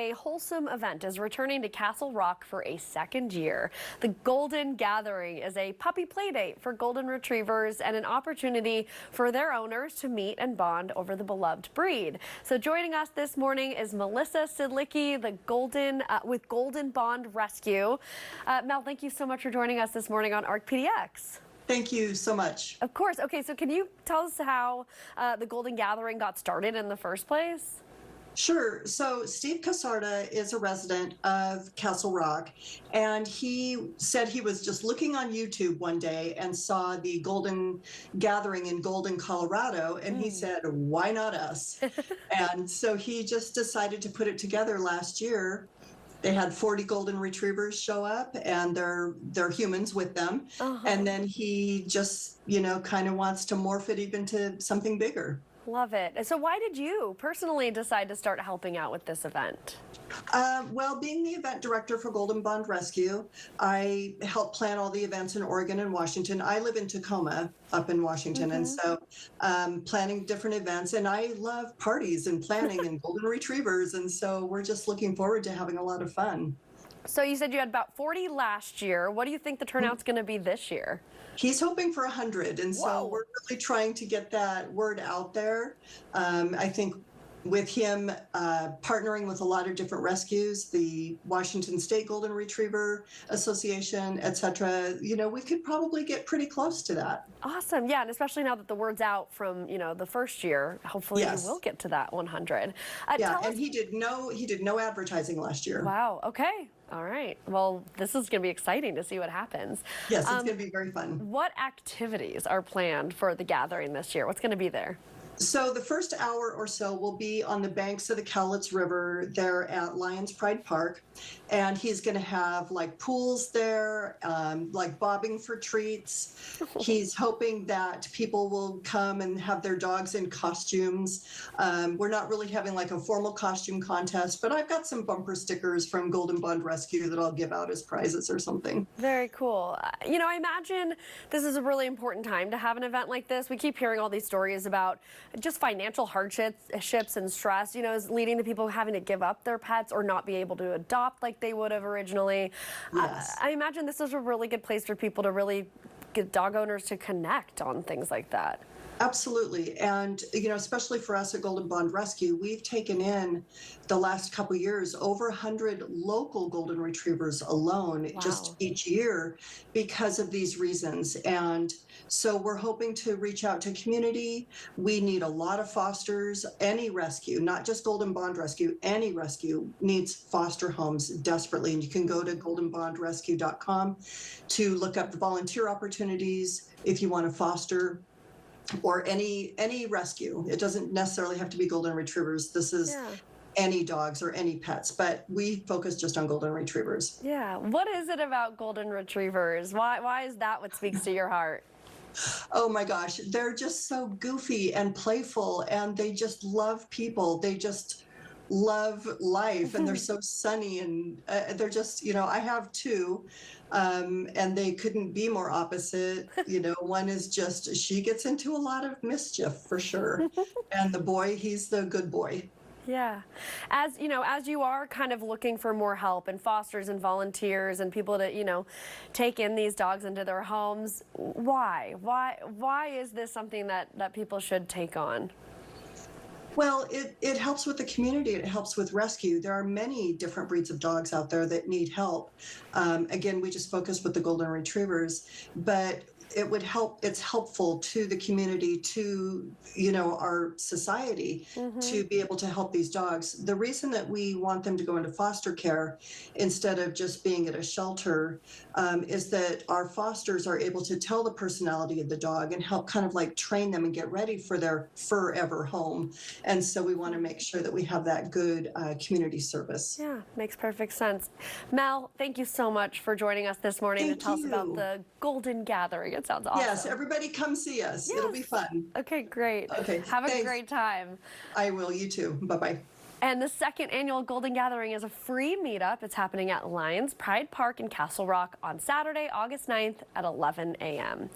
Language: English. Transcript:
a wholesome event is returning to Castle Rock for a second year. The Golden Gathering is a puppy playdate for golden retrievers and an opportunity for their owners to meet and bond over the beloved breed. So joining us this morning is Melissa Sidlicki, with Golden Bond Rescue. Mel, thank you so much for joining us this morning on ARC PDX. Thank you so much. Of course. Okay, so can you tell us how the Golden Gathering got started in the first place? Sure. So Steve Casarda is a resident of Castle Rock, and he said he was just looking on YouTube one day and saw the Golden Gathering in Golden, Colorado, and he said, why not us? And so he just decided to put it together last year. They had 40 golden retrievers show up, and they're humans with them. And then he just, kind of wants to morph it even to something bigger. Love it. So why did you personally decide to start helping out with this event? Well, being the event director for Golden Bond Rescue, I help plan all the events in Oregon and Washington. I live in Tacoma up in Washington, and so planning different events. And I love parties and planning and golden retrievers, and so we're just looking forward to having a lot of fun. So you said you had about 40 last year. What do you think the turnout's going to be this year? He's hoping for 100, and so we're really trying to get that word out there. I think with him partnering with a lot of different rescues, the Washington State Golden Retriever Association, etc., we could probably get pretty close to that. Awesome. Yeah, and especially now that the word's out from, the first year, hopefully you will get to that 100. Yeah, and he did no advertising last year. Wow. Okay. All right. Well, this is going to be exciting to see what happens. Yes, it's going to be very fun. What activities are planned for the gathering this year? What's going to be there? So the first hour or so will be on the banks of the Cowlitz River there at Lions Pride Park. And he's going to have like pools there, like bobbing for treats. He's hoping that people will come and have their dogs in costumes. We're not really having like a formal costume contest, but I've got some bumper stickers from Golden Bond Rescue that I'll give out as prizes or something. Very cool. I imagine this is a really important time to have an event like this. We keep hearing all these stories about just financial hardships and stress, is leading to people having to give up their pets or not be able to adopt like they would have originally. Yes. I imagine this is a really good place for people to really get dog owners to connect on things like that. Absolutely. And, especially for us at Golden Bond Rescue, we've taken in the last couple of years over 100 local golden retrievers alone just each year because of these reasons. And so we're hoping to reach out to community. We need a lot of fosters. Any rescue, not just Golden Bond Rescue, any rescue needs foster homes desperately. And you can go to goldenbondrescue.com to look up the volunteer opportunities if you want to foster, or any rescue. It doesn't necessarily have to be golden retrievers. This is any dogs or any pets, but we focus just on golden retrievers. Yeah. What is it about golden retrievers? Why is that what speaks to your heart? Oh my gosh, they're just so goofy and playful, and they just love people. They just love life, and they're so sunny, and they're just, I have two, and they couldn't be more opposite. One is just, she gets into a lot of mischief for sure, and the boy, he's the good boy. Yeah. As you are kind of looking for more help and fosters and volunteers and people to, take in these dogs into their homes, why is this something that people should take on? Well, it helps with the community. It helps with rescue. There are many different breeds of dogs out there that need help. Again, we just focus with the golden retrievers, but it would help. It's helpful to the community, to our society, to be able to help these dogs. The reason that we want them to go into foster care instead of just being at a shelter is that our fosters are able to tell the personality of the dog and help kind of like train them and get ready for their forever home. And so we want to make sure that we have that good community service. Yeah, makes perfect sense. Mel, thank you so much for joining us this morning to tell us about the Golden Gathering. It sounds awesome. Yes, everybody come see us. Yes. It'll be fun. Okay, great. Okay, have a great time. I will. You too. Bye-bye. And the second annual Golden Gathering is a free meetup. It's happening at Lions Pride Park in Castle Rock on Saturday, August 9th at 11 a.m.